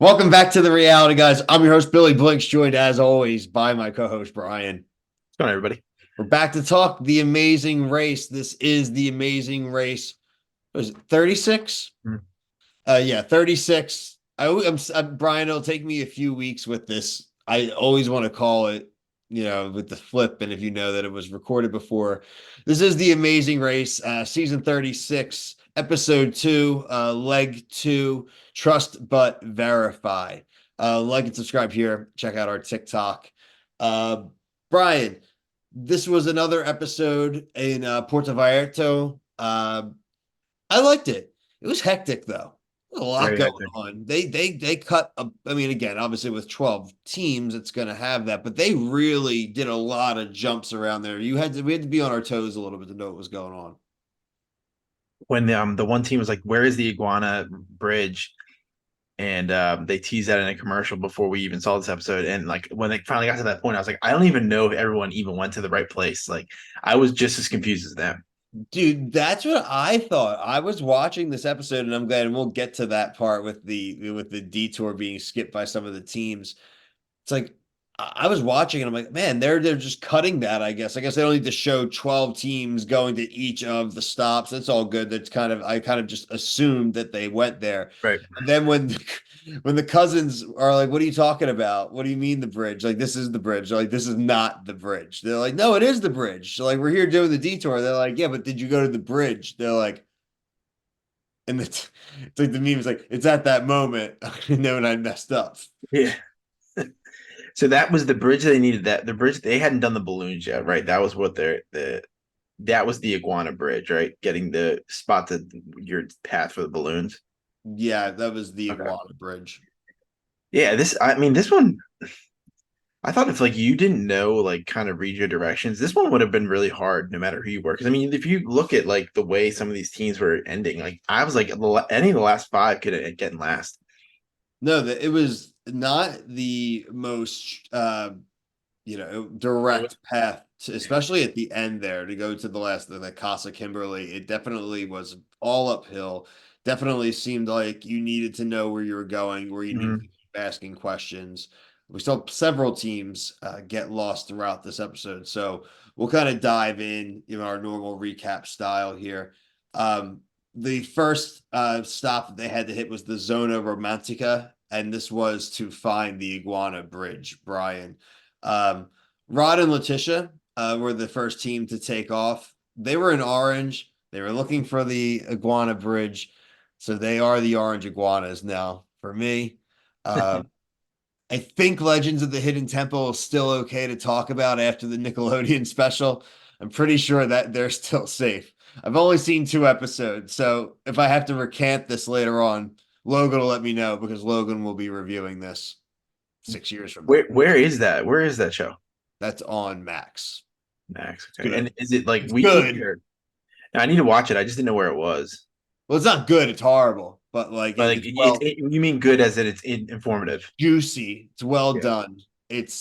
Welcome back to the reality, guys. I'm your host, Billy Blinks, joined as always by my co-host, Brian. What's going on, everybody? We're back to talk The Amazing Race. This is The Amazing Race. What is it, 36? Mm. Yeah, 36. Brian, it'll take me a few weeks with this. I always want to call it, with the flip. And if you know that it was recorded before, this is The Amazing Race, season 36, episode 2, leg 2, trust but verify. Like and subscribe here. Check out our TikTok. Uh, Brian, this was another episode in Puerto Vallarta. I liked it. It was hectic though. A lot Very going hectic. on. They cut I mean, again, obviously with 12 teams, it's gonna have that, but they really did a lot of jumps around there. We had to be on our toes a little bit to know what was going on. When the one team was like, "Where is the iguana bridge?" and they teased that in a commercial before we even saw this episode. And like when they finally got to that point, I was like, I don't even know if everyone even went to the right place. Like I was just as confused as them. Dude, that's what I thought. I was watching this episode, and I'm glad, and we'll get to that part with the detour being skipped by some of the teams. It's like I was watching and I'm like, man, they're just cutting that, I guess. I guess they don't need to show 12 teams going to each of the stops. That's all good. That's kind of I kind of just assumed that they went there. Right. And then when the cousins are like, what are you talking about? What do you mean the bridge? Like, this is the bridge. They're like, this is not the bridge. They're like, no, it is the bridge. So like, we're here doing the detour. They're like, yeah, but did you go to the bridge? They're like, and it's like the meme is like, it's at that moment I know when I messed up. Yeah. So that was the bridge they needed. That the bridge they hadn't done the balloons yet, right? That was what the that was the iguana bridge, right? Getting the spot to your path for the balloons. Yeah, that was the Okay. Iguana Bridge. Yeah, I mean, this one I thought if like you didn't know like kind of read your directions, this one would have been really hard no matter who you were. Because I mean, if you look at like the way some of these teams were ending, like I was like any of the last five could have getting last. No, that it was not the most It was, direct path to, yeah. especially at the end there to go to the last the Casa Kimberly. It definitely was all uphill. Definitely seemed like you needed to know where you were going, where you needed to Mhm. keep asking questions. We saw several teams get lost throughout this episode, so we'll kind of dive in our normal recap style here. Um, the first stop that they had to hit was the Zona Romantica, and this was to find the Iguana Bridge, Brian. Um, Rod and Letitia were the first team to take off. They were in orange. They were looking for the Iguana Bridge. So they are the orange iguanas now for me. Uh, I think Legends of the Hidden Temple is still okay to talk about after the Nickelodeon special. I'm pretty sure that they're still safe. I've only seen 2 episodes, so if I have to recant this later on, Logan will let me know because Logan will be reviewing this 6 years from now. Where is that? Where is that show? That's on Max. Max. It's Okay. good. And is it like It's weekly good. or I need to watch it. I just didn't know where it was. Well, it's not good. It's horrible, but like But like it's well you mean good as in it's informative. juicy. It's well Yeah. done. It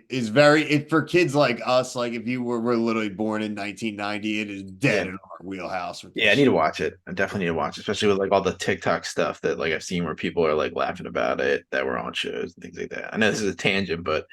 is very it for kids like us. Like if you were literally born in 1990, it is dead Yeah. in our wheelhouse with Yeah, I this need to shit. watch it. I definitely need to watch it, especially with like all the TikTok stuff that like I've seen where people are like laughing about it that were on shows and things like that. I know this is a tangent, but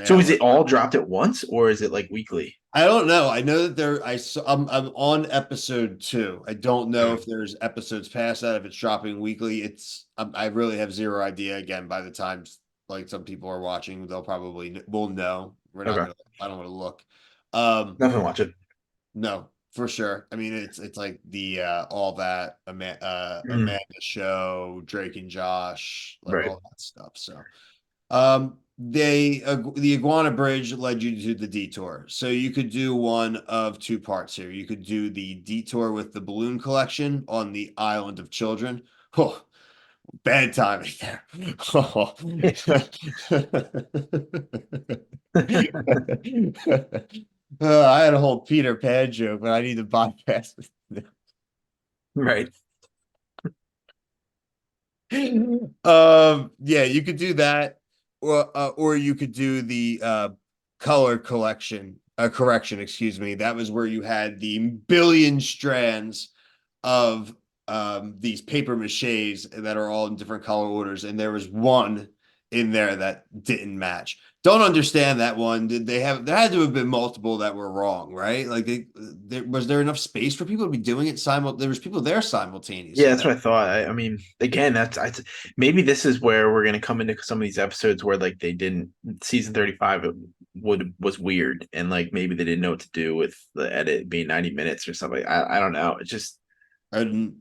so Yeah, is it all dropped at once or is it like weekly? I don't know. I know that I'm on episode 2. I don't know Okay. if there's episodes past that, if it's dropping weekly. I really have zero idea. Again, by the time like some people are watching, they'll probably will know. We're not Okay. gonna. I don't want to look. Um, Definitely watch it. no, for sure. I mean, it's like the all that Mm, Amanda show, Drake and Josh, like right. all that stuff. So. The Iguana Bridge led you to the detour. So you could do one of 2 parts here. You could do the detour with the balloon collection on the Island of Children. Oh, bad timing there. Oh. I had a whole Peter Pan joke, but I need to bypass it. Right. Yeah, you could do that, or you could do the color collection correction, excuse me. That was where you had the billion strands of these paper maches that are all in different color orders, and there was one in there that didn't match. Don't understand that one. Did they have? There had to have been multiple that were wrong, right? Like, was there enough space for people to be doing it There was people there Yeah, simultaneously. that's what I thought. I mean, again, maybe this is where we're gonna come into some of these episodes where like they didn't season 35 was weird and like maybe they didn't know what to do with the edit being 90 minutes or something. I don't know. It's just And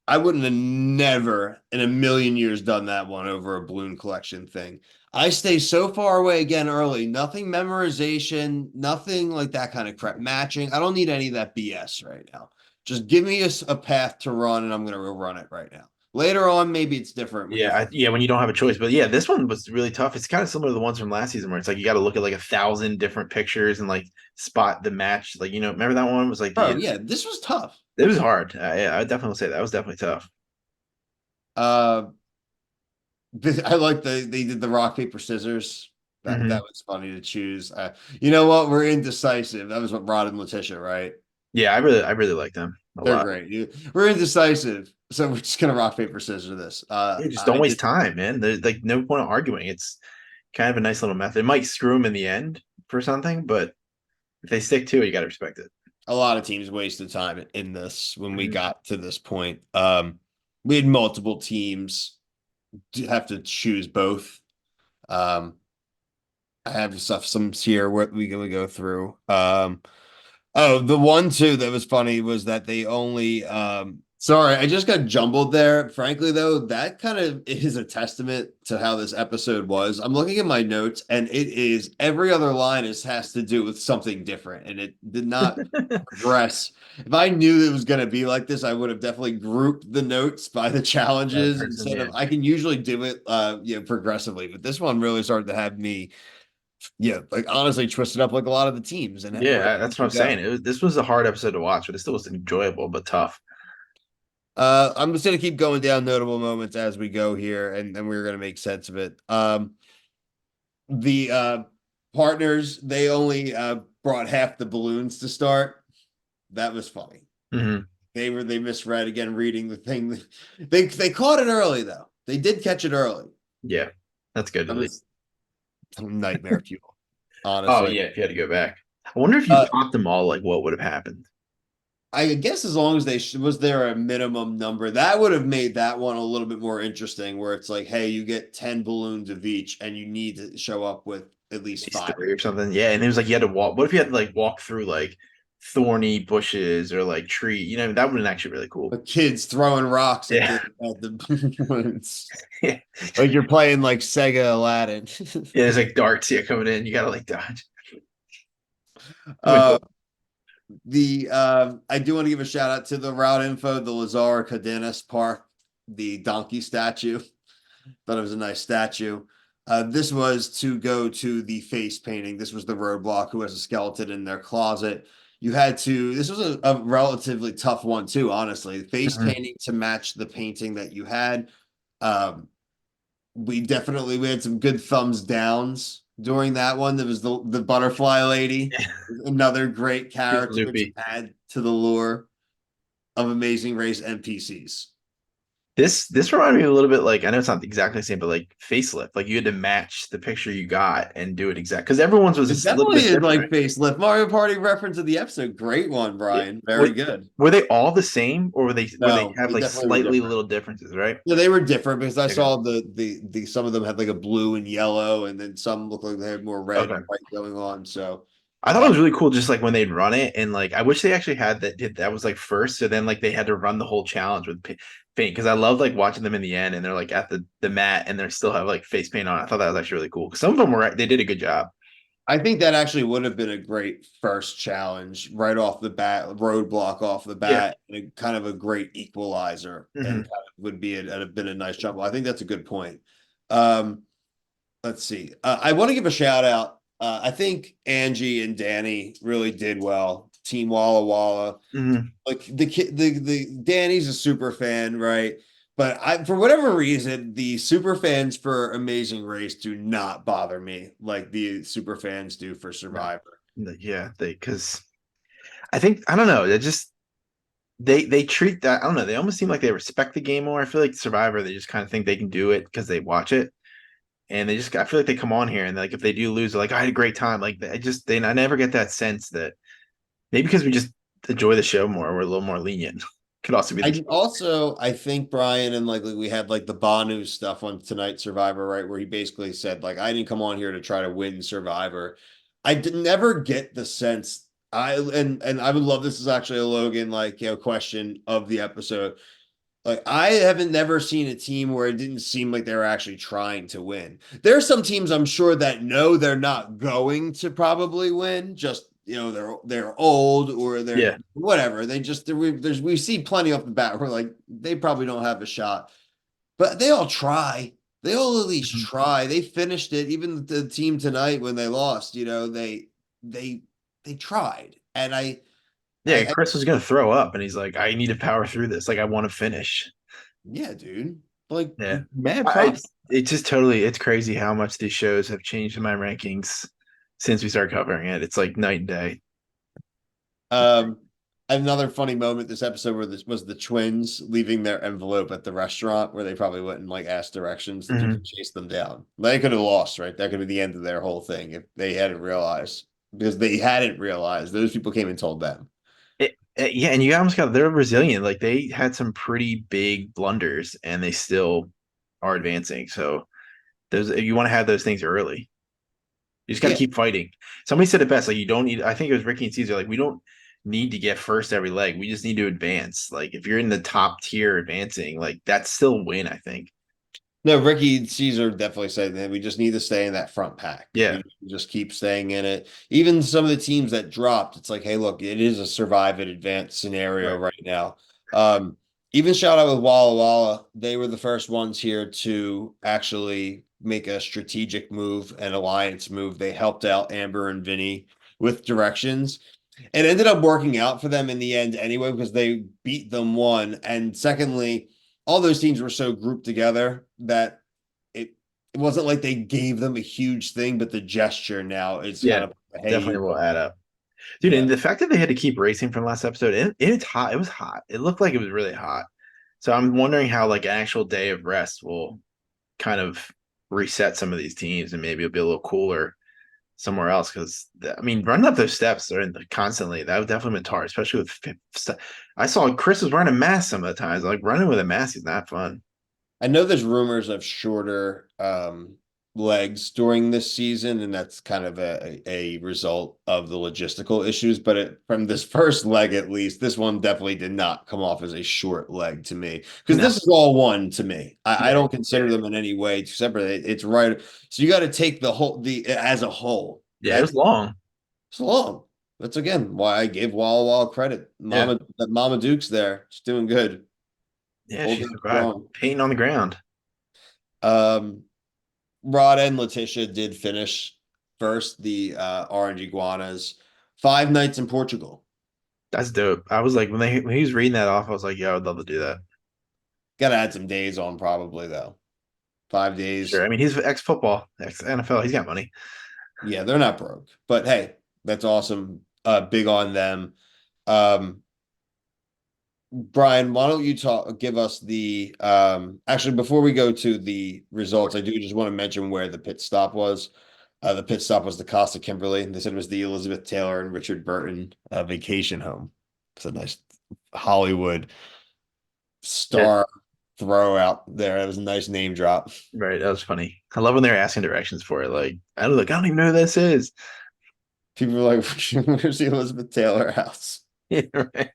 I wouldn't have never in a million years done that one over a balloon collection thing. I stay so far away again early. Nothing memorization, nothing like that kind of crap. Matching. I don't need any of that BS right now. Just give me a path to run, and I'm going to go run it right now. Later on, maybe it's different when you're yeah, yeah, when you don't have a choice. But yeah, this one was really tough. It's kind of similar to the ones from last season where it's like you got to look at like 1,000 different pictures and like spot the match. Like, remember that one was like bro. the Yeah, this was tough. it was hard. Yeah, I would definitely say that was definitely tough. Uh, I like they did the rock paper scissors. That Hmm. was funny to choose. You know what? We're indecisive. That was what Rod and Letitia, right? Yeah, I really like them a They're lot. great. We're indecisive, so we're just gonna rock paper scissors this. Yeah, just I don't waste did time, man. There's like no point of arguing. It's kind of a nice little method. It might screw them in the end for something, but if they stick to it, you got to respect it. a lot of teams wasted time in this when we Mhm. got to this point. We had multiple teams have to choose both. Um, I have stuff some here where we can go through. Oh, the one too that was funny was that they only sorry, I just got jumbled there. Frankly though, that kind of is a testament to how this episode was. I'm looking at my notes and it is every other line has to do with something different and it did not progress. If I knew it was going to be like this, I would have definitely grouped the notes by the That challenges person, instead yeah, of I can usually do it progressively, but this one really started to have me like honestly twisted up like a lot of the teams and where yeah. That's what to I'm saying. go. This was a hard episode to watch, but it still was enjoyable but tough. I'm just gonna keep going down notable moments as we go here, and then we're gonna make sense of it. The partners they only brought half the balloons to start. That was funny. Hmm. They misread again, reading the thing. They caught it early though. They did catch it early. Yeah, that's good That at least. was nightmare fuel, Oh honestly. yeah, if you had to go back, I wonder if you Uh, caught them all, like what would have happened? I guess as long as was there a minimum number that would have made that one a little bit more interesting, where it's like, hey, you get 10 balloons of each, and you need to show up with at least These five. three or something. Yeah, and it was like you had to walk. What if you had to like walk through like thorny bushes or like tree? That would have been actually really cool. The kids throwing rocks at Yeah, the balloons, yeah. like you're playing like Sega Aladdin. Yeah, there's like darts here coming in. You gotta like dodge. uh, the I do want to give a shout out to the route info, the Lazar Cardenas Park, the donkey statue. Thought it was a nice statue. This was to go to the face painting. This was the roadblock who has a skeleton in their closet. You had to, this was a relatively tough one too, honestly. Face Mhm. painting to match the painting that you had. Um, we had some good thumbs downs during that one. There was the butterfly lady, another great Just character to loopy. add to the lure of Amazing Race NPCs. This reminded me a little bit like I know it's not exactly the same, but like facelift. Like you had to match the picture you got and do it exact because everyone's was It a little definitely bit is different, like right? facelift. Mario Party reference of the episode. Great one, Yeah. Brian. Very Were, good. were they all the same, or were they No, have they like definitely were slightly different. little differences, right? Yeah, they were different because I Okay. saw the some of them had like a blue and yellow, and then some looked like they had more red Okay. and white going on. So I thought it uh, was really cool just like when they'd run it and like I wish they actually had that was like first so then like they had to run the whole challenge with paint because I love like watching them in the end and they're like at the mat and they still have like face paint on. I thought that was actually really cool. 'Cause some of them they did a good job. I think that actually would have been a great first challenge right off the bat, roadblock off the Yeah. bat, and kind of a great equalizer, and Hmm. kind of would be have been a nice jump. I think that's a good point. Um, let's see. I want to give a shout out. I think Angie and Danny really did well. Team Walla Walla. Hmm. Like the kid, the Danny's a super fan, right? But for whatever reason, the super fans for Amazing Race do not bother me like the super fans do for No. Survivor. Yeah, they because I think I don't know. They just they treat that. I don't know. They almost seem like they respect the game more. I feel like Survivor, they just kind of think they can do it because they watch it, and they just. I feel like they come on here and like if they do lose, they're like I had a great time. Like I never get that sense that maybe because we just enjoy the show more, we're a little more lenient. Could also be the I case. also I think Brian and like we had like the Banu stuff on Tonight Survivor, right? Where he basically said, like, I didn't come on here to try to win Survivor. I did never get the sense and I would love this is actually a Logan like question of the episode. Like I haven't never seen a team where it didn't seem like they were actually trying to win. There are some teams I'm sure that know they're not going to probably win. Just they're old or they're Yeah. whatever. They just we see plenty off the bat. We're like they probably don't have a shot, but they all try. They all at least Mhm. try. They finished it. Even the team tonight when they lost, they they tried. And Yeah, I Chris was gonna throw up, and he's like, "I need to power through this. Like, I want to finish." yeah, dude. Like Yeah, mad I props. it's just totally it's crazy how much these shows have changed in my rankings since we started covering it. It's like night and day. Um, Another funny moment this episode where this was the twins leaving their envelope at the restaurant where they probably went and like asked directions. The dude Mhm. could chase them down. They could have lost, right? That could be the end of their whole thing if they hadn't realized because they hadn't realized those people came and told them. Yeah, and you almost got they're resilient. Like they had some pretty big blunders, and they still are advancing. So those you want to have those things early. You just got to Yeah. keep fighting. Somebody said it best. Like you don't need. I think it was Ricky and Caesar. Like we don't need to get first every leg. We just need to advance. Like if you're in the top tier advancing, like that's still win. I think. No, Ricky Caesar definitely said that we just need to stay in that front pack. Yeah. We just keep staying in it. Even some of the teams that dropped, it's like, hey, look, it is a survive and advance scenario Right. right now. Um, Even shout out with Walla Walla, they were the first ones here to actually make a strategic move, an alliance move. They helped out Amber and Vinny with directions. It ended up working out for them in the end anyway because they beat them one. And secondly, all those teams were so grouped together that it it wasn't like they gave them a huge thing, but the gesture now is kind Yeah. of hey, Definitely will add up. Dude, yeah. and the fact that they had to keep racing from last episode, it's hot. It was hot. It looked like it was really hot. So I'm wondering how like an actual day of rest will kind of reset some of these teams and maybe it'll be a little cooler somewhere else. Because I mean, running up those steps or constantly that would definitely been hard, especially with I saw Chris was wearing a mask some of the times. Like running with a mask is not fun. I know there's rumors of shorter legs during this season, and that's kind of a result of the logistical issues. But from this first leg, at least, this one definitely did not come off as a short leg to me because No. this is all one to me. I Yeah. don't consider Yeah. them in any way separate. It's right. So you got to take the whole the as a whole. Yeah. It was long. It's long. That's again why I gave Walla Walla credit. Yeah. Mama Duke's there. She's doing good, Yeah. She holding it survived. strong. Painting on the ground. Um, Rod and Letitia did finish first, the Orange Iguanas. 5 nights in Portugal. That's dope. I was like, when he was reading that off, I was like, yeah, I would love to do that. Got to add some days on, probably, though. 5 days. Sure. I mean, he's ex football, ex NFL. He's got money. Yeah, they're not broke. But hey, that's awesome. Big on them. Um, Brian, why don't you give us the actually before we go to the results, I do just want to mention where the pit stop was. The pit stop was the Costa Kimberly. They said it was the Elizabeth Taylor and Richard Burton vacation home. It's a nice Hollywood Yeah. star throw out there. It was a nice name drop. Right. That was funny. I love when they're asking directions for it. Like, I don't even know who this is. People were like, "Where's the Elizabeth Taylor house?" Yeah, right.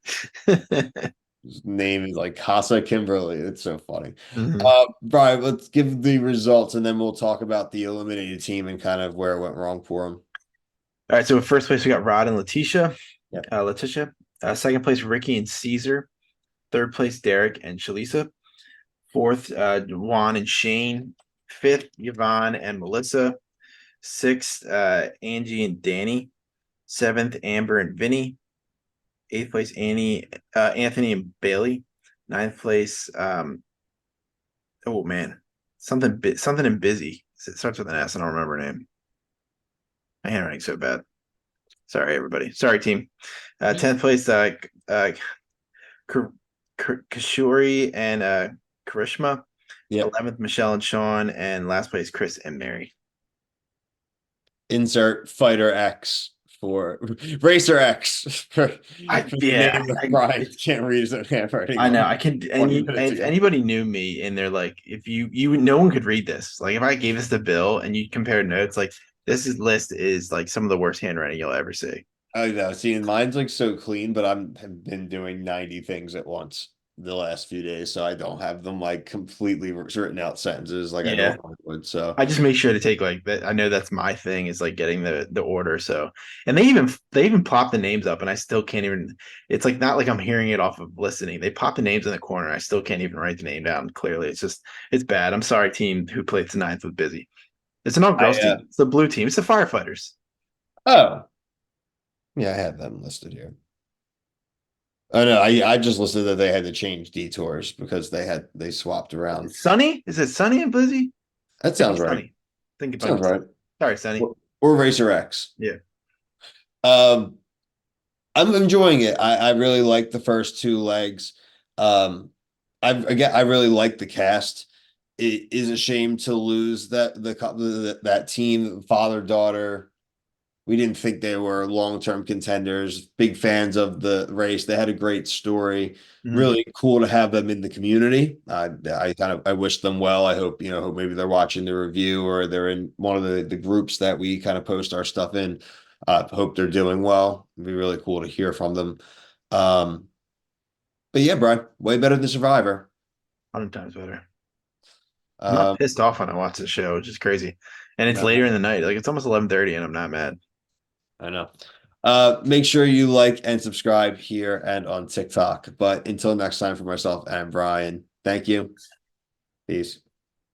His name is like Casa Kimberly. It's so funny. Mhm. Brian, let's give the results and then we'll talk about the eliminated team and kind of where it went wrong for them. All right. So in first place, we got Rod and Letitia. Yeah. Letitia. Second place, Ricky and Caesar. Third place, Derek and Shalisa. Fourth, Juan and Shane. Fifth, Yvonne and Melissa. Sixth, Angie and Danny. Seventh, Amber and Vinny. Eighth place, Anthony and Bailey. Ninth place, oh man, something in busy. It starts with an S. I don't remember her name. My handwriting's so bad. Sorry, everybody. Sorry, team. 10th place, Kashuri and Karishma. Yep. 11th, Michelle and Sean, and last place, Chris and Mary. Insert fighter X for racer X for the name of Brian. Can't read his own handwriting I know on I can. And 20 minutes if ago. anybody knew me, and they're like, if no one could read this. Like, if I gave this to Bill and you compare notes, like list is like some of the worst handwriting you'll ever see. I know. See, mine's like so clean, but have been doing 90 things at once the last few days, so I don't have them like completely written out sentences like I Yeah, normally would. So I just make sure to take like that. I know that's my thing is like getting the order. So, and they even pop the names up, and I still can't even. It's like not like I'm hearing it off of listening. They pop the names in the corner. I still can't even write the name down clearly. It's bad. I'm sorry, team who played tonight was busy. It's an all I girls team. It's the blue team. It's the firefighters. oh yeah, I have them listed here. Oh no, I just listed that they had to change detours because they swapped around. Sunny? Is it Sunny and Blizzy? I That think sounds it's right. Sunny. I think it might Sounds be Sunny. right. Sorry, Sunny. Or Racer X. Yeah. Um, I'm enjoying it. I really like the first two legs. Um, I really like the cast. It is a shame to lose that team, father daughter. We didn't think they were long-term contenders. Big fans of the race. They had a great story. Mhm. Really cool to have them in the community. I wish them well. I hope hope maybe they're watching the review or they're in one of the groups that we kind of post our stuff in. Hope they're doing well. It'd be really cool to hear from them. Um, but yeah, Brian, way better than Survivor. 100 times better. I'm not Um, pissed off when I watch the show, which is crazy. And it's later in the night. Like it's almost 11:30 and I'm not mad. I know. Make sure you like and subscribe here and on TikTok. But until next time, for myself and Brian, thank you. Peace.